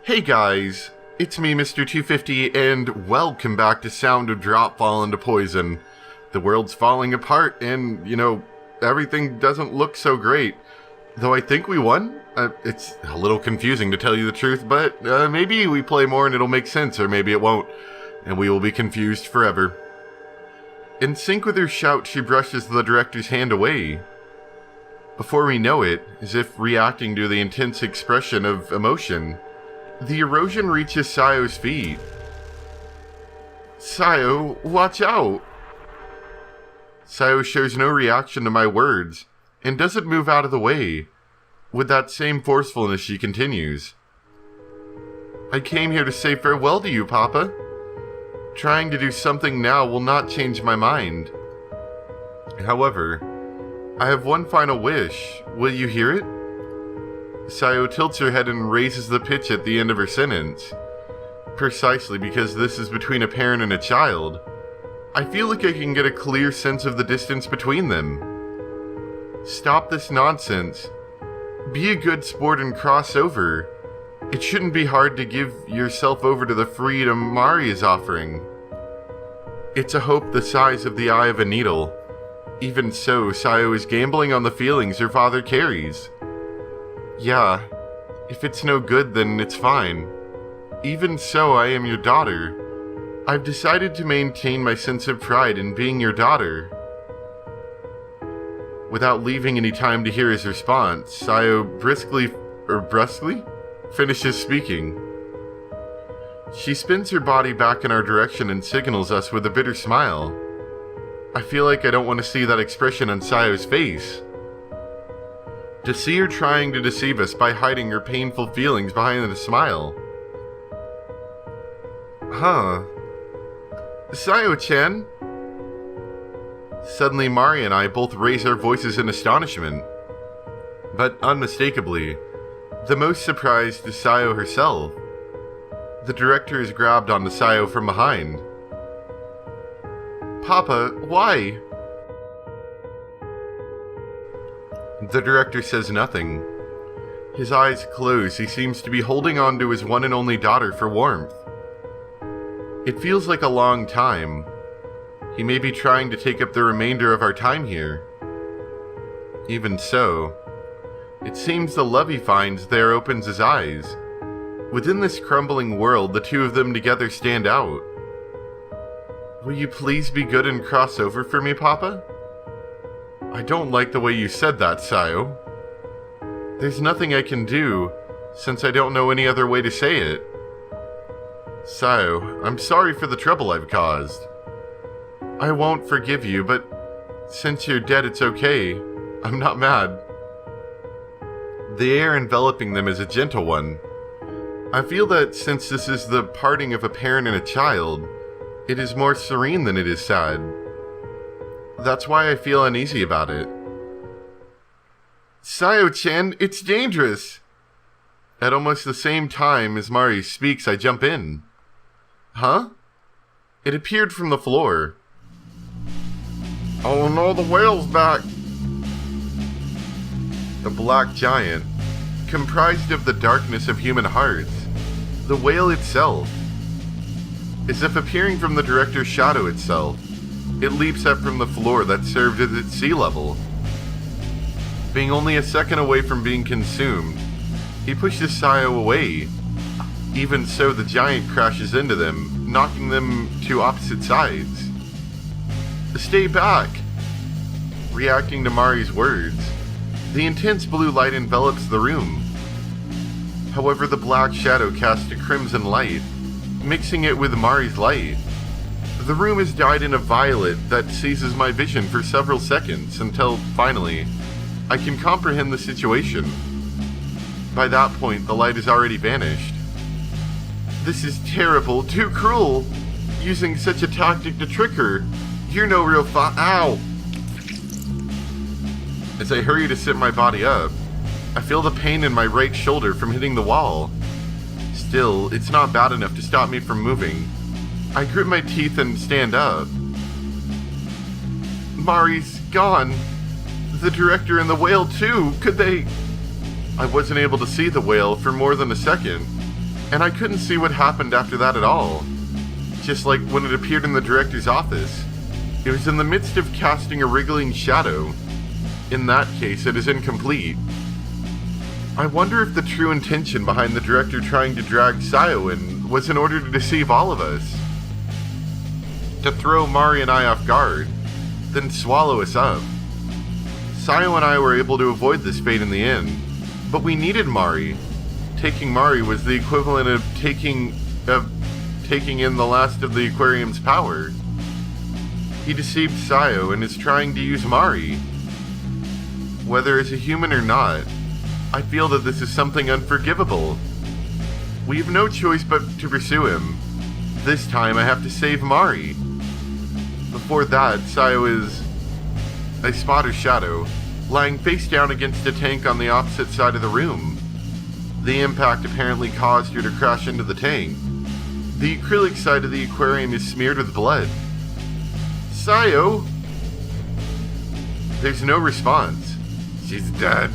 Hey guys, it's me, Mr. 250, and welcome back to Sound of Drop Fall into Poison. The world's falling apart, and, everything doesn't look so great. Though I think we won? It's a little confusing to tell you the truth, but maybe we play more and it'll make sense, or maybe it won't, and we will be confused forever. In sync with her shout, she brushes the director's hand away. Before we know it, as if reacting to the intense expression of emotion, the erosion reaches Sayo's feet. Sayo, watch out! Sayo shows no reaction to my words, and doesn't move out of the way. With that same forcefulness, she continues. I came here to say farewell to you, Papa. Trying to do something now will not change my mind. However, I have one final wish. Will you hear it? Sayo tilts her head and raises the pitch at the end of her sentence. Precisely because this is between a parent and a child, I feel like I can get a clear sense of the distance between them. Stop this nonsense. Be a good sport and cross over. It shouldn't be hard to give yourself over to the freedom Mari is offering. It's a hope the size of the eye of a needle. Even so, Sayo is gambling on the feelings her father carries. Yeah, if it's no good, then it's fine. Even so, I am your daughter. I've decided to maintain my sense of pride in being your daughter. Without leaving any time to hear his response, Sayo brusquely finishes speaking. She spins her body back in our direction and signals us with a bitter smile. I feel like I don't want to see that expression on Sayo's face. To see her trying to deceive us by hiding her painful feelings behind a smile. Huh. Sayo-chan? Suddenly Mari and I both raise our voices in astonishment. But unmistakably, the most surprised is Sayo herself. The director is grabbed onto Sayo from behind. Papa, why? The director says nothing. His eyes close. He seems to be holding on to his one and only daughter for warmth. It feels like a long time. He may be trying to take up the remainder of our time here. Even so, it seems the love he finds there opens his eyes. Within this crumbling world, the two of them together stand out. Will you please be good and cross over for me, Papa? I don't like the way you said that, Sayo. There's nothing I can do, since I don't know any other way to say it. Sayo, I'm sorry for the trouble I've caused. I won't forgive you, but since you're dead, it's okay. I'm not mad. The air enveloping them is a gentle one. I feel that since this is the parting of a parent and a child, it is more serene than it is sad. That's why I feel uneasy about it. Sayo-chan, it's dangerous! At almost the same time as Mari speaks, I jump in. Huh? It appeared from the floor. Oh no, the whale's back! The black giant, comprised of the darkness of human hearts, the whale itself. As if appearing from the director's shadow itself, it leaps up from the floor that served as its sea level. Being only a second away from being consumed, he pushes Sayo away. Even so, the giant crashes into them, knocking them to opposite sides. Stay back! Reacting to Mari's words, the intense blue light envelops the room. However, the black shadow casts a crimson light, mixing it with Mari's light. The room is dyed in a violet that seizes my vision for several seconds until, finally, I can comprehend the situation. By that point, the light has already vanished. This is terrible, too cruel! Using such a tactic to trick her. You're no real Ow! As I hurry to sit my body up, I feel the pain in my right shoulder from hitting the wall. Still, it's not bad enough to stop me from moving. I grit my teeth and stand up. Mari's gone. The director and the whale too. Could they... I wasn't able to see the whale for more than a second, and I couldn't see what happened after that at all. Just like when it appeared in the director's office. It was in the midst of casting a wriggling shadow. In that case, it is incomplete. I wonder if the true intention behind the director trying to drag Sayo in was in order to deceive all of us. To throw Mari and I off guard, then swallow us up. Sayo and I were able to avoid this fate in the end, but we needed Mari. Taking Mari was the equivalent of taking in the last of the aquarium's power. He deceived Sayo and is trying to use Mari. Whether as a human or not, I feel that this is something unforgivable. We have no choice but to pursue him. This time I have to save Mari. Before that, Sayo is... I spot her shadow, lying face down against a tank on the opposite side of the room. The impact apparently caused her to crash into the tank. The acrylic side of the aquarium is smeared with blood. Sayo! There's no response. She's dead.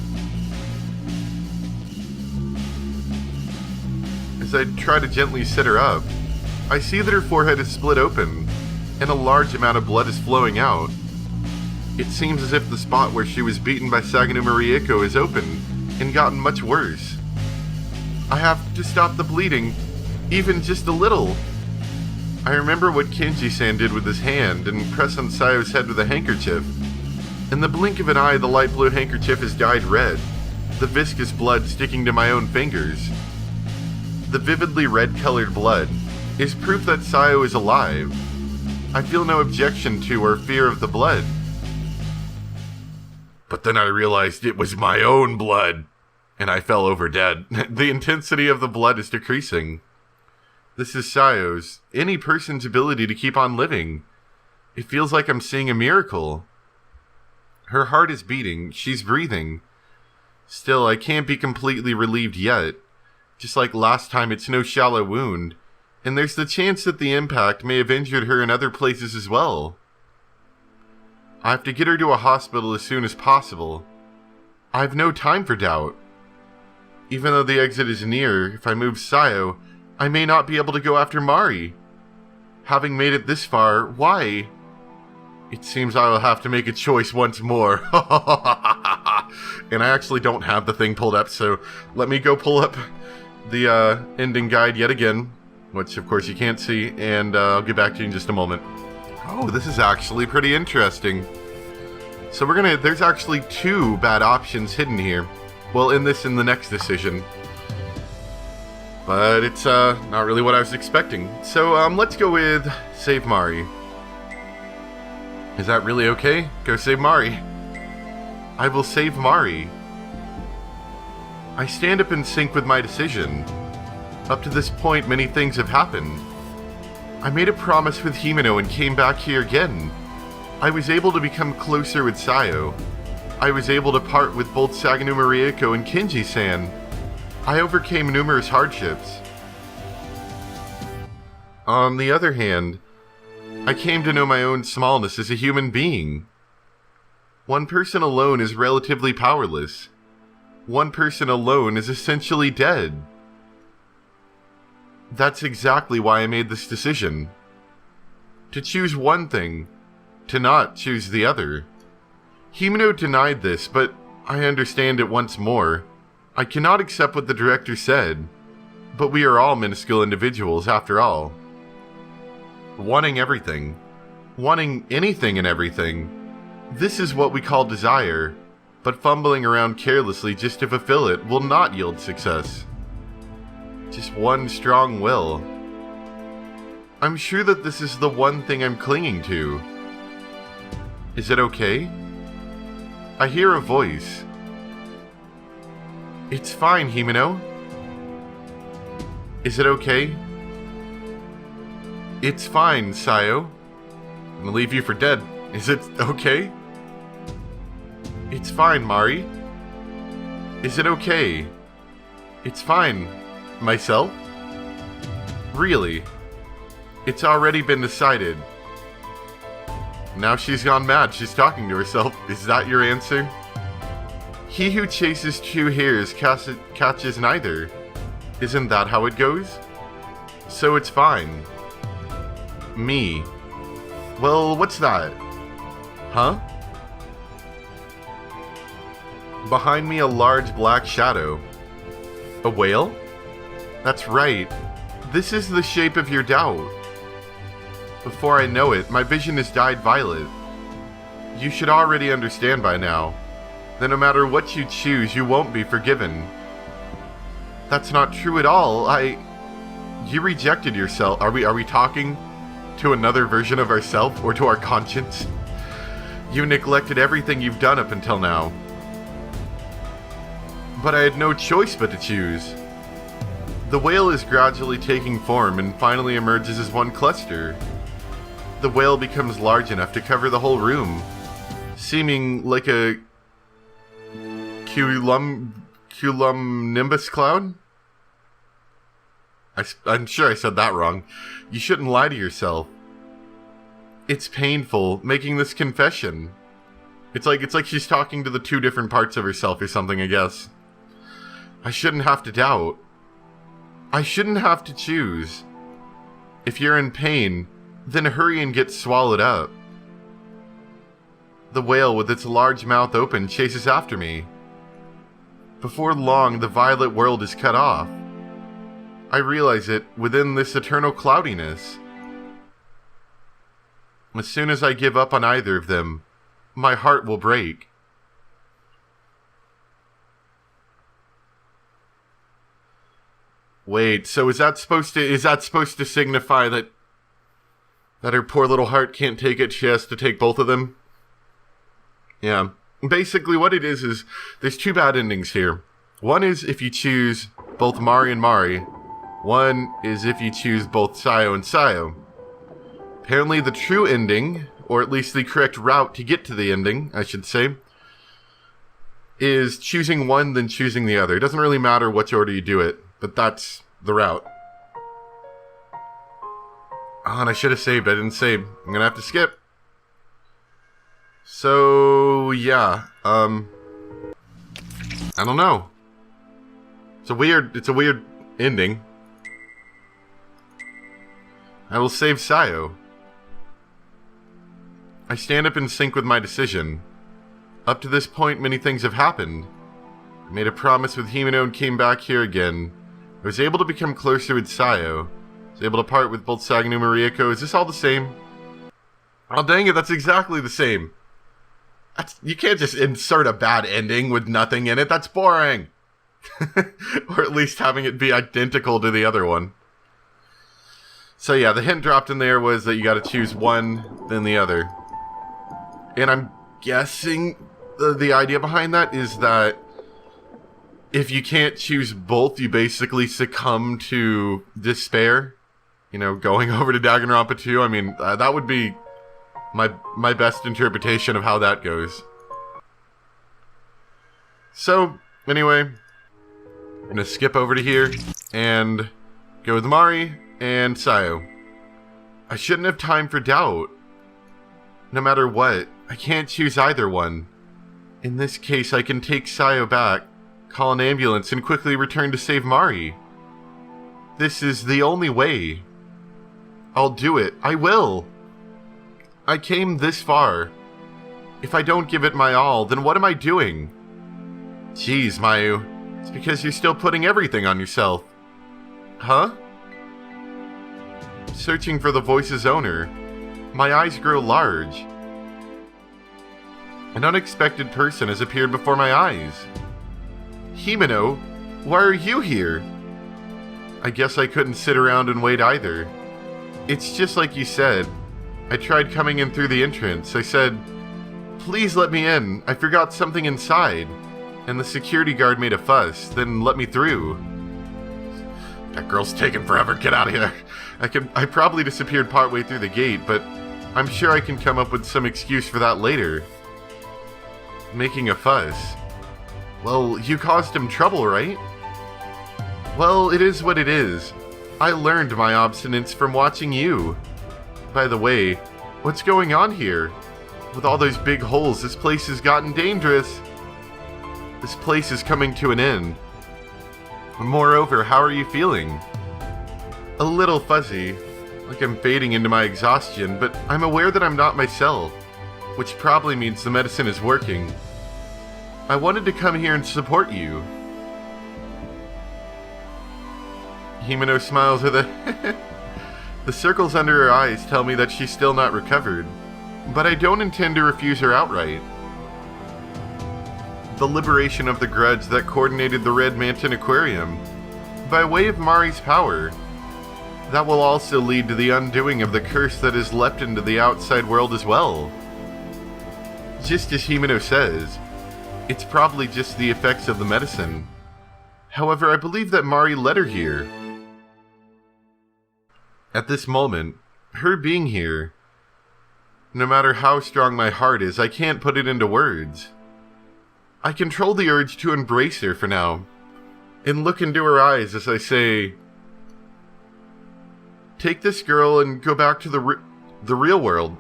As I try to gently sit her up, I see that her forehead is split open, and a large amount of blood is flowing out. It seems as if the spot where she was beaten by Saganuma Rieko is open, and gotten much worse. I have to stop the bleeding, even just a little. I remember what Kenji-san did with his hand and press on Sayo's head with a handkerchief. In the blink of an eye, the light blue handkerchief is dyed red, the viscous blood sticking to my own fingers. The vividly red-colored blood is proof that Sayo is alive. I feel no objection to or fear of the blood. But then I realized it was my own blood, and I fell over dead. The intensity of the blood is decreasing. This is Sayo's, any person's ability to keep on living. It feels like I'm seeing a miracle. Her heart is beating, she's breathing. Still, I can't be completely relieved yet. Just like last time, it's no shallow wound, and there's the chance that the impact may have injured her in other places as well. I have to get her to a hospital as soon as possible. I have no time for doubt. Even though the exit is near, if I move Sayo, I may not be able to go after Mari. Having made it this far, why? It seems I will have to make a choice once more. And I actually don't have the thing pulled up, so let me go pull up the ending guide yet again, which of course you can't see, and I'll get back to you in just a moment. Oh, this is actually pretty interesting. So there's actually two bad options hidden here. Well, in the next decision. But it's not really what I was expecting. So let's go with save Mari. Is that really okay? Go save Mari. I will save Mari. I stand up in sync with my decision. Up to this point, many things have happened. I made a promise with Himeno and came back here again. I was able to become closer with Sayo. I was able to part with both Saganuma Rieko and Kenji-san. I overcame numerous hardships. On the other hand, I came to know my own smallness as a human being. One person alone is relatively powerless. One person alone is essentially dead. That's exactly why I made this decision. To choose one thing, to not choose the other. Himeno denied this, but I understand it once more. I cannot accept what the director said, but we are all minuscule individuals after all. Wanting everything, wanting anything and everything, this is what we call desire, but fumbling around carelessly just to fulfill it will not yield success. Just one strong will. I'm sure that this is the one thing I'm clinging to. Is it okay? I hear a voice. It's fine, Himeno. Is it okay? It's fine, Sayo. I'm gonna leave you for dead. Is it okay? It's fine, Mari. Is it okay? It's fine. Myself? Really? It's already been decided. Now she's gone mad. She's talking to herself. Is that your answer? He who chases two hares catches neither. Isn't that how it goes? So it's fine. Me. Well, what's that? Huh? Behind me, a large black shadow. A whale? That's right. This is the shape of your doubt. Before I know it, my vision has dyed violet. You should already understand by now that no matter what you choose, you won't be forgiven. That's not true at all. You rejected yourself. Are we talking to another version of ourselves or to our conscience? You neglected everything you've done up until now. But I had no choice but to choose. The whale is gradually taking form and finally emerges as one cluster. The whale becomes large enough to cover the whole room, seeming like a cumulonimbus cloud? I'm sure I said that wrong. You shouldn't lie to yourself. It's painful making this confession. It's like she's talking to the two different parts of herself or something, I guess. I shouldn't have to doubt. I shouldn't have to choose. If you're in pain, then hurry and get swallowed up. The whale with its large mouth open chases after me. Before long, the violet world is cut off. I realize it within this eternal cloudiness. As soon as I give up on either of them, my heart will break. Wait, so is that supposed to signify that her poor little heart can't take it, she has to take both of them? Yeah. Basically what it is there's two bad endings here. One is if you choose both Mari and Mari. One is if you choose both Sayo and Sayo. Apparently the true ending, or at least the correct route to get to the ending, I should say, is choosing one then choosing the other. It doesn't really matter which order you do it, but that's the route. Oh, and I should have saved. I didn't save. I'm gonna have to skip. So, yeah. I don't know. It's a weird ending. I will save Sayo. I stand up in sync with my decision. Up to this point, many things have happened. I made a promise with Himeno and came back here again. I was able to become closer with Sayo. I was able to part with both Saganuma and Rieko. Is this all the same? Oh, dang it, that's exactly the same. You can't just insert a bad ending with nothing in it. That's boring. Or at least having it be identical to the other one. So yeah, the hint dropped in there was that you gotta choose one, then the other. And I'm guessing the idea behind that is that if you can't choose both, you basically succumb to despair. You know, going over to Danganronpa 2. I mean, that would be my best interpretation of how that goes. So, anyway, I'm gonna skip over to here and go with Mari and Sayo. I shouldn't have time for doubt. No matter what, I can't choose either one. In this case, I can take Sayo back, call an ambulance, and quickly return to save Mari. This is the only way. I'll do it. I will. I came this far. If I don't give it my all, then what am I doing? Jeez, Mayu. It's because you're still putting everything on yourself. Huh? Searching for the voice's owner. My eyes grow large. An unexpected person has appeared before my eyes. Himeno, why are you here? I guess I couldn't sit around and wait either. It's just like you said. I tried coming in through the entrance. I said, "Please let me in. I forgot something inside." And the security guard made a fuss, then let me through. That girl's taking forever. Get out of here. I probably disappeared partway through the gate, but I'm sure I can come up with some excuse for that later. Making a fuss. Well, you caused him trouble, right? Well, it is what it is. I learned my obstinance from watching you. By the way, what's going on here? With all those big holes, this place has gotten dangerous. This place is coming to an end. Moreover, how are you feeling? A little fuzzy, like I'm fading into my exhaustion, but I'm aware that I'm not myself, which probably means the medicine is working. I wanted to come here and support you. Himeno smiles with a The circles under her eyes tell me that she's still not recovered, but I don't intend to refuse her outright. The liberation of the grudge that coordinated the Red Manton Aquarium, by way of Mari's power, that will also lead to the undoing of the curse that has leapt into the outside world as well. Just as Himeno says, it's probably just the effects of the medicine. However, I believe that Mari led her here. At this moment, her being here, no matter how strong my heart is, I can't put it into words. I control the urge to embrace her for now, and look into her eyes as I say, take this girl and go back to the real world.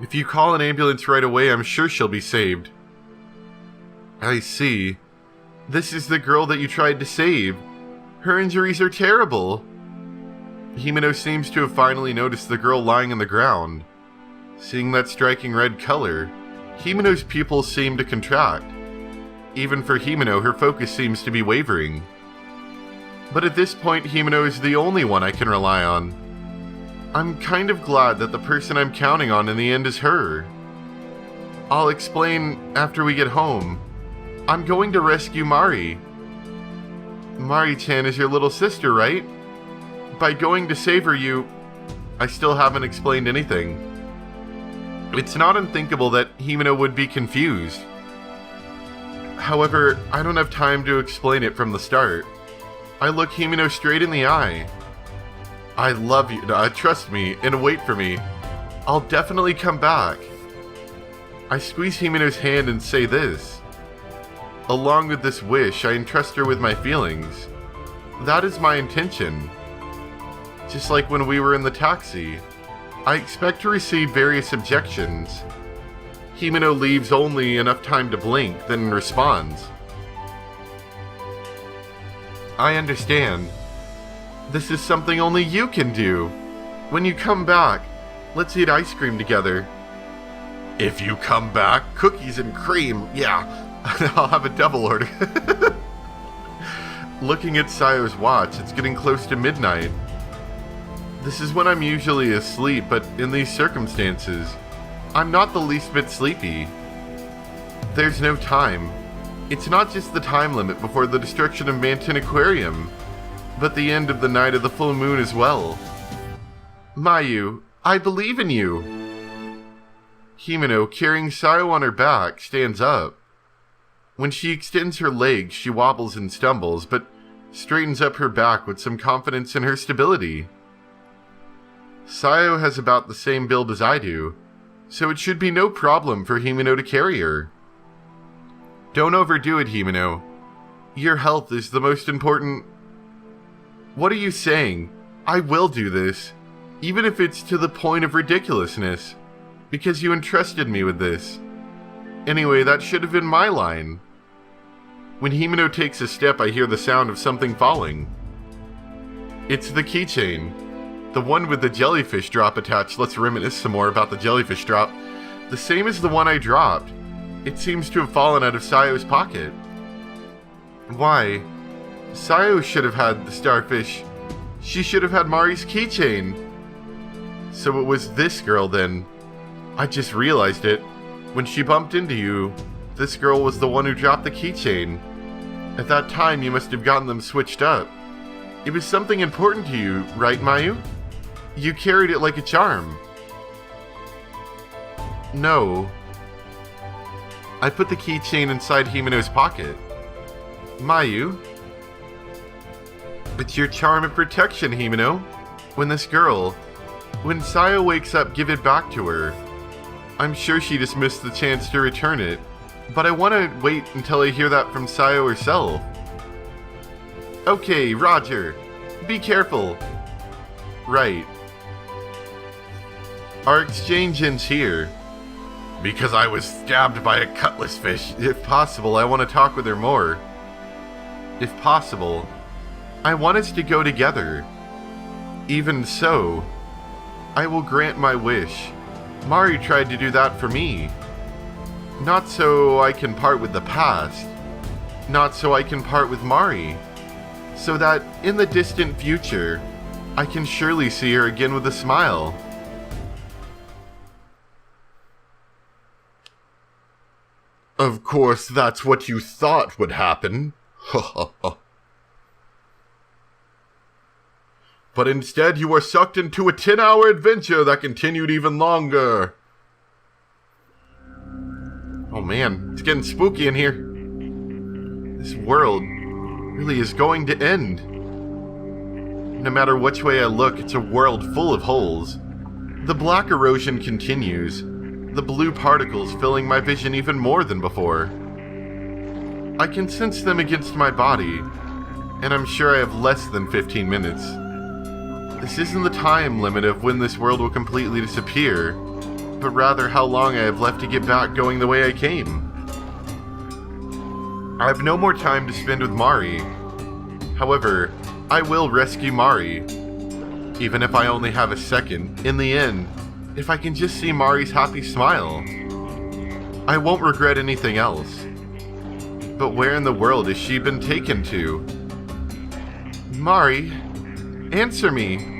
If you call an ambulance right away, I'm sure she'll be saved. I see. This is the girl that you tried to save. Her injuries are terrible. Himeno seems to have finally noticed the girl lying on the ground. Seeing that striking red color, Himeno's pupils seem to contract. Even for Himeno, her focus seems to be wavering. But at this point, Himeno is the only one I can rely on. I'm kind of glad that the person I'm counting on in the end is her. I'll explain after we get home. I'm going to rescue Mari. Mari-chan is your little sister, right? By going to save her, I still haven't explained anything. It's not unthinkable that Himeno would be confused. However, I don't have time to explain it from the start. I look Himeno straight in the eye. I love you, trust me, and wait for me. I'll definitely come back. I squeeze Himeno's hand and say this. Along with this wish, I entrust her with my feelings. That is my intention. Just like when we were in the taxi, I expect to receive various objections. Himeno leaves only enough time to blink, then responds. I understand. This is something only you can do. When you come back, let's eat ice cream together. If you come back, cookies and cream, yeah, I'll have a double order. Looking at Sayo's watch, it's getting close to midnight. This is when I'm usually asleep, but in these circumstances, I'm not the least bit sleepy. There's no time. It's not just the time limit before the destruction of Manton Aquarium, but the end of the night of the full moon as well. Mayu, I believe in you. Himeno, carrying Sayo on her back, stands up. When she extends her legs, she wobbles and stumbles, but straightens up her back with some confidence in her stability. Sayo has about the same build as I do, so it should be no problem for Himeno to carry her. Don't overdo it, Himeno. Your health is the most important. What are you saying? I will do this, even if it's to the point of ridiculousness, because you entrusted me with this. Anyway, that should have been my line. When Himeno takes a step, I hear the sound of something falling. It's the keychain. The one with the jellyfish drop attached. Let's reminisce some more about the jellyfish drop. The same as the one I dropped. It seems to have fallen out of Sayo's pocket. Why? Sayo should have had the starfish. She should have had Mari's keychain. So it was this girl then. I just realized it. When she bumped into you, this girl was the one who dropped the keychain. At that time, you must have gotten them switched up. It was something important to you, right, Mayu? You carried it like a charm. No. I put the keychain inside Himeno's pocket. Mayu? It's your charm of protection, Himeno. When Sayo wakes up, give it back to her. I'm sure she just missed the chance to return it, but I want to wait until I hear that from Sayo herself. Okay, Roger. Be careful. Right. Our exchange ends here. Because I was stabbed by a cutlass fish. If possible, I want to talk with her more. If possible, I want us to go together. Even so, I will grant my wish. Mari tried to do that for me. Not so I can part with the past. Not so I can part with Mari. So that in the distant future, I can surely see her again with a smile. Of course, that's what you thought would happen. But instead, you were sucked into a 10-hour adventure that continued even longer. Oh man, it's getting spooky in here. This world really is going to end. No matter which way I look, it's a world full of holes. The black erosion continues, the blue particles filling my vision even more than before. I can sense them against my body, and I'm sure I have less than 15 minutes. This isn't the time limit of when this world will completely disappear, but rather how long I have left to get back going the way I came. I have no more time to spend with Mari. However, I will rescue Mari. Even if I only have a second, in the end, if I can just see Mari's happy smile. I won't regret anything else. But where in the world has she been taken to? Mari, answer me.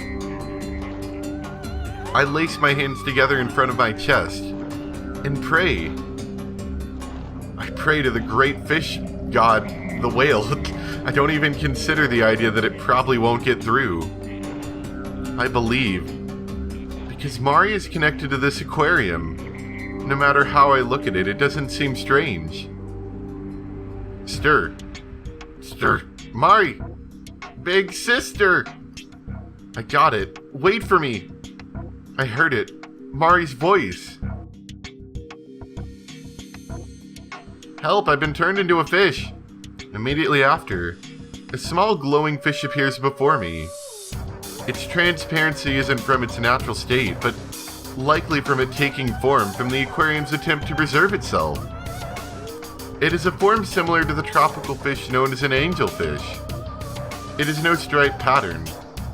I lace my hands together in front of my chest and pray. I pray to the great fish god, the whale. I don't even consider the idea that it probably won't get through. I believe, because Mari is connected to this aquarium. No matter how I look at it, it doesn't seem strange. Stir. Mari! Big sister! I got it. Wait for me. I heard it. Mari's voice. Help, I've been turned into a fish. Immediately after, a small glowing fish appears before me. Its transparency isn't from its natural state, but likely from it taking form from the aquarium's attempt to preserve itself. It is a form similar to the tropical fish known as an angelfish. It has no striped pattern,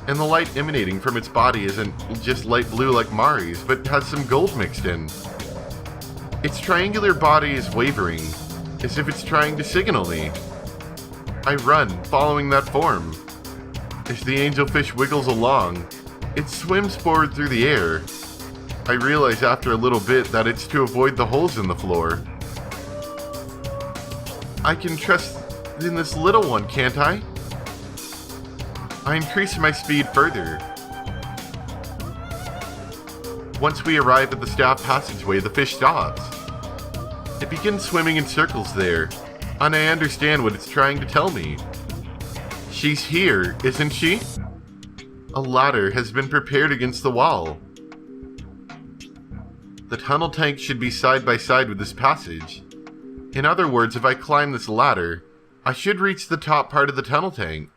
and the light emanating from its body isn't just light blue like Mari's, but has some gold mixed in. Its triangular body is wavering, as if it's trying to signal me. I run, following that form. As the angelfish wiggles along, it swims forward through the air. I realize after a little bit that it's to avoid the holes in the floor. I can trust in this little one, can't I? I increase my speed further. Once we arrive at the staff passageway, the fish stops. It begins swimming in circles there, and I understand what it's trying to tell me. She's here, isn't she? A ladder has been prepared against the wall. The tunnel tank should be side by side with this passage. In other words, if I climb this ladder, I should reach the top part of the tunnel tank.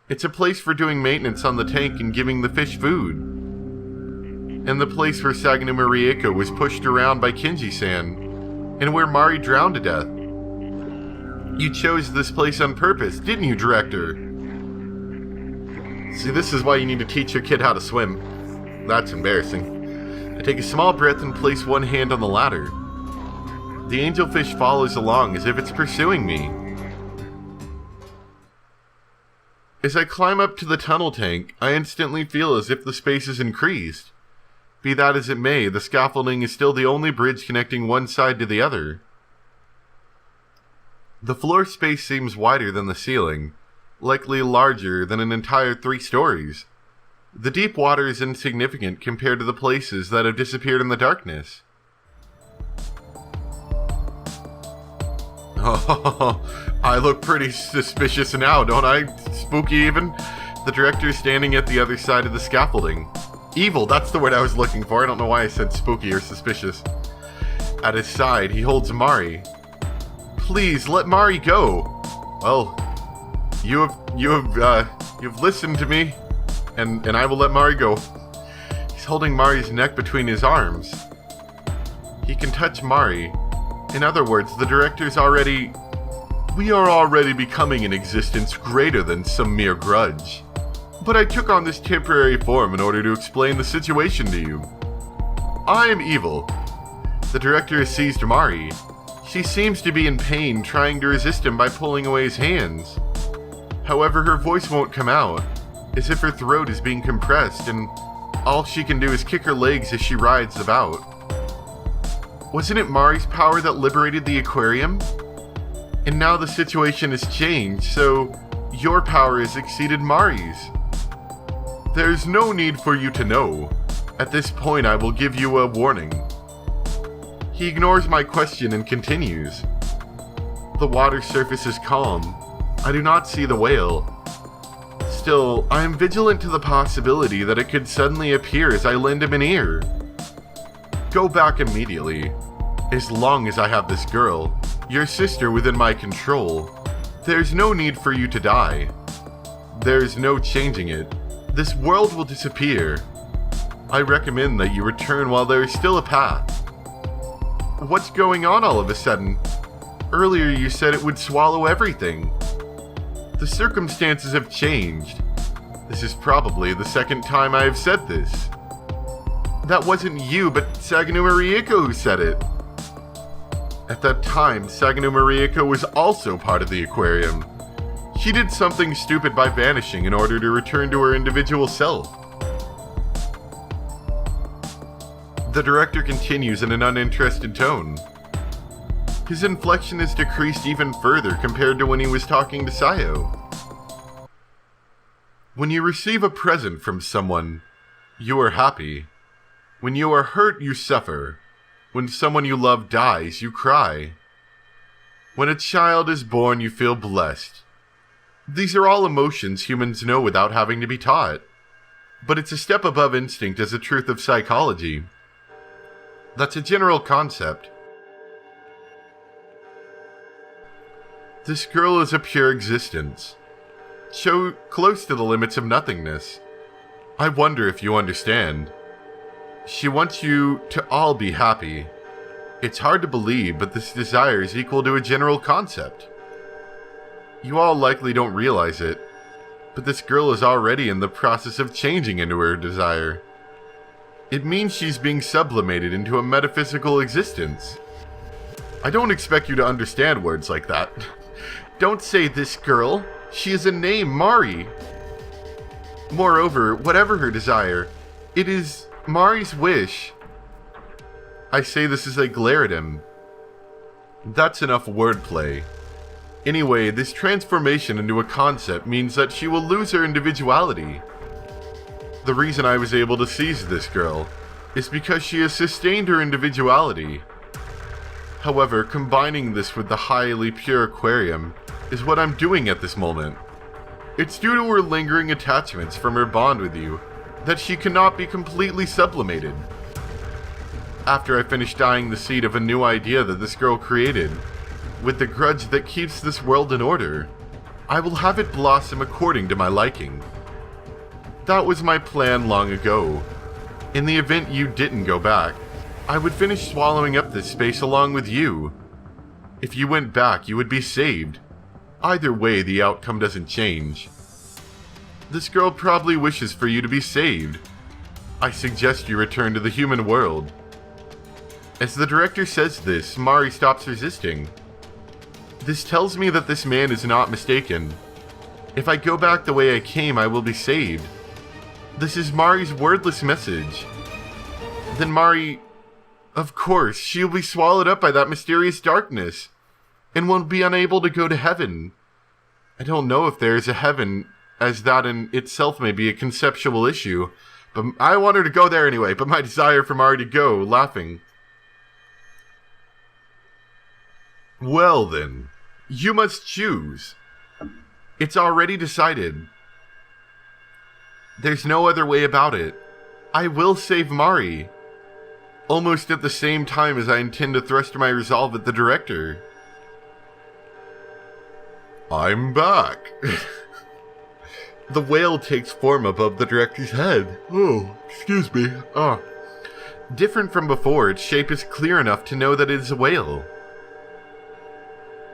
It's a place for doing maintenance on the tank and giving the fish food. And the place where Saganuma Rieko was pushed around by Kinji-san, and where Mari drowned to death. You chose this place on purpose, didn't you, director? See, this is why you need to teach your kid how to swim. That's embarrassing. I take a small breath and place one hand on the ladder. The angelfish follows along as if it's pursuing me. As I climb up to the tunnel tank, I instantly feel as if the space is increased. Be that as it may, the scaffolding is still the only bridge connecting one side to the other. The floor space seems wider than the ceiling, likely larger than an entire 3 stories. The deep water is insignificant compared to the places that have disappeared in the darkness. Oh, I look pretty suspicious now, don't I? Spooky even? The director is standing at the other side of the scaffolding. Evil, that's the word I was looking for. I don't know why I said spooky or suspicious. At his side, he holds Mari. Please, let Mari go. Well, you've listened to me, and I will let Mari go. He's holding Mari's neck between his arms. He can touch Mari. In other words, the director's already We are already becoming an existence greater than some mere grudge. But I took on this temporary form in order to explain the situation to you. I am evil. The director has seized Mari. She seems to be in pain, trying to resist him by pulling away his hands. However, her voice won't come out, as if her throat is being compressed, and all she can do is kick her legs as she writhes about. Wasn't it Mari's power that liberated the aquarium? And now the situation has changed, so your power has exceeded Mari's. There's no need for you to know. At this point, I will give you a warning. He ignores my question and continues. The water surface is calm. I do not see the whale. Still, I am vigilant to the possibility that it could suddenly appear as I lend him an ear. Go back immediately. As long as I have this girl, your sister, within my control, there's no need for you to die. There's no changing it. This world will disappear. I recommend that you return while there is still a path. What's going on all of a sudden? Earlier you said it would swallow everything. The circumstances have changed. This is probably the second time I have said this. That wasn't you, but Saganuma Rieko who said it. At that time, Saganuma Rieko was also part of the aquarium. She did something stupid by vanishing in order to return to her individual self. The director continues in an uninterested tone. His inflection has decreased even further compared to when he was talking to Sayo. When you receive a present from someone, you are happy. When you are hurt, you suffer. When someone you love dies, you cry. When a child is born, you feel blessed. These are all emotions humans know without having to be taught. But it's a step above instinct as a truth of psychology. That's a general concept. This girl is a pure existence, so close to the limits of nothingness. I wonder if you understand. She wants you to all be happy. It's hard to believe, but this desire is equal to a general concept. You all likely don't realize it, but this girl is already in the process of changing into her desire. It means she's being sublimated into a metaphysical existence. I don't expect you to understand words like that. Don't say this girl. She is a name, Mari. Moreover, whatever her desire, it is Mari's wish. I say this as I glare at him. That's enough wordplay. Anyway, this transformation into a concept means that she will lose her individuality. The reason I was able to seize this girl is because she has sustained her individuality. However, combining this with the highly pure aquarium is what I'm doing at this moment. It's due to her lingering attachments from her bond with you that she cannot be completely sublimated. After I finish dyeing the seed of a new idea that this girl created, with the grudge that keeps this world in order, I will have it blossom according to my liking. That was my plan long ago. In the event you didn't go back, I would finish swallowing up this space along with you. If you went back, you would be saved. Either way, the outcome doesn't change. This girl probably wishes for you to be saved. I suggest you return to the human world. As the director says this, Mari stops resisting. This tells me that this man is not mistaken. If I go back the way I came, I will be saved. This is Mari's wordless message. Then Mari... Of course, she'll be swallowed up by that mysterious darkness, and won't be unable to go to heaven. I don't know if there is a heaven, as that in itself may be a conceptual issue, but I want her to go there anyway, but my desire for Mari to go, laughing. Well then, you must choose. It's already decided. There's no other way about it. I will save Mari. Almost at the same time as I intend to thrust my resolve at the director. I'm back. The whale takes form above the director's head. Oh, excuse me. Different from before, its shape is clear enough to know that it is a whale.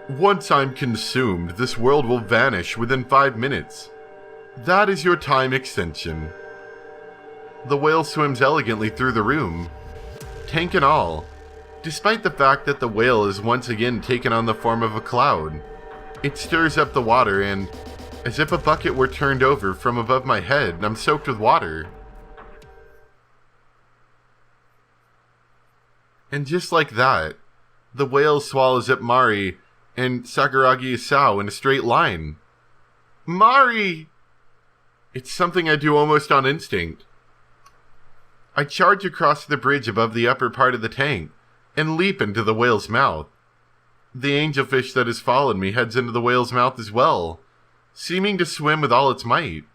Once I'm consumed, this world will vanish within 5 minutes. That is your time extension. The whale swims elegantly through the room, tank and all, despite the fact that the whale is once again taken on the form of a cloud. It stirs up the water and, as if a bucket were turned over from above my head, I'm soaked with water. And just like that, the whale swallows up Mari and Sakuragi Isao in a straight line. Mari! It's something I do almost on instinct. I charge across the bridge above the upper part of the tank and leap into the whale's mouth. The angelfish that has followed me heads into the whale's mouth as well, seeming to swim with all its might.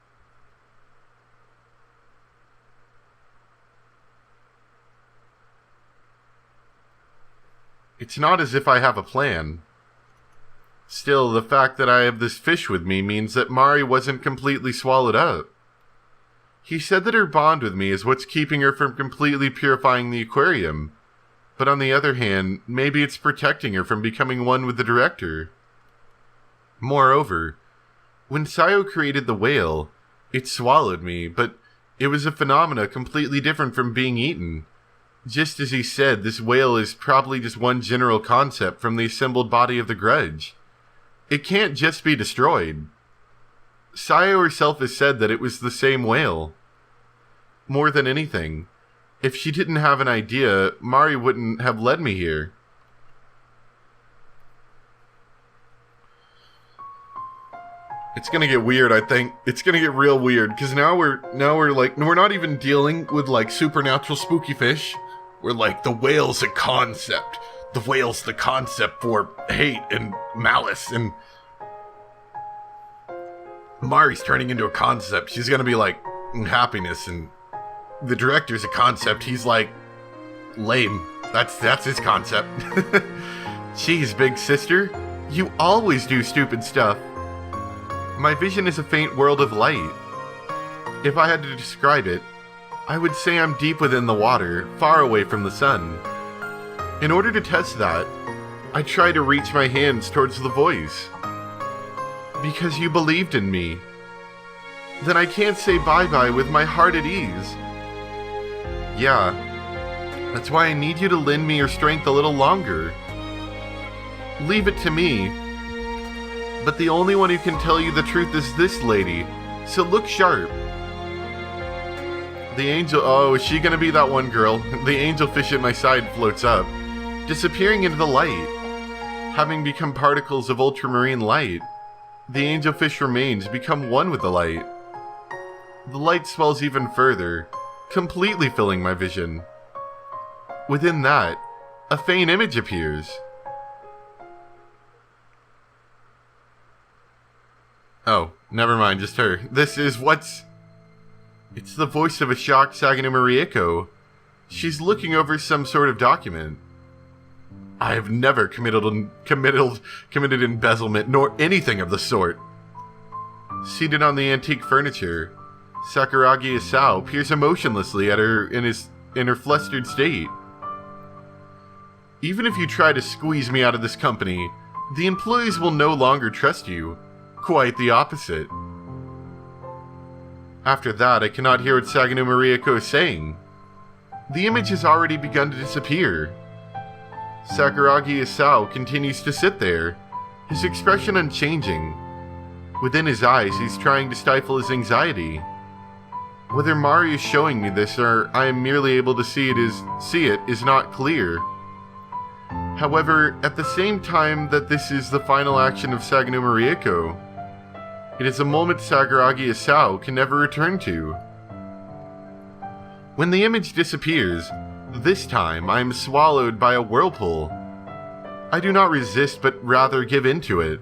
It's not as if I have a plan. Still, the fact that I have this fish with me means that Mari wasn't completely swallowed up. He said that her bond with me is what's keeping her from completely purifying the aquarium. But on the other hand, maybe it's protecting her from becoming one with the director. Moreover, when Sayo created the whale, it swallowed me, but it was a phenomena completely different from being eaten. Just as he said, this whale is probably just one general concept from the assembled body of the Grudge. It can't just be destroyed. Sayo herself has said that it was the same whale. More than anything, if she didn't have an idea, Mari wouldn't have led me here. It's gonna get weird, I think. It's gonna get real weird, because now we're not even dealing with, like, supernatural spooky fish. We're like, the whale's a concept. The whale's the concept for hate and malice, and Mari's turning into a concept. She's gonna be like, happiness, and the director's a concept. He's like, lame. That's his concept. Jeez, big sister. You always do stupid stuff. My vision is a faint world of light. If I had to describe it, I would say I'm deep within the water, far away from the sun. In order to test that, I try to reach my hands towards the voice. Because you believed in me. Then I can't say bye-bye with my heart at ease. Yeah, that's why I need you to lend me your strength a little longer. Leave it to me. But the only one who can tell you the truth is this lady, so look sharp. The angel... Oh, is she gonna be that one girl? The angelfish at my side floats up, disappearing into the light. Having become particles of ultramarine light, the angelfish remains, become one with the light. The light swells even further, completely filling my vision. Within that, a faint image appears. Oh, never mind, just her. This is what's... It's the voice of a shocked Saganuma Rieko. She's looking over some sort of document. I have never committed embezzlement, nor anything of the sort. Seated on the antique furniture, Sakuragi Isao peers emotionlessly at her in her flustered state. Even if you try to squeeze me out of this company, the employees will no longer trust you. Quite the opposite. After that, I cannot hear what Saganuma Rieko is saying. The image has already begun to disappear. Sakuragi Isao continues to sit there, his expression unchanging. Within his eyes, he's trying to stifle his anxiety. Whether Mari is showing me this or I am merely able to see it is not clear. However, at the same time that this is the final action of Saganuma Rieko, it is a moment Sakuragi Isao can never return to. When the image disappears, this time I am swallowed by a whirlpool. I do not resist, but rather give in to it.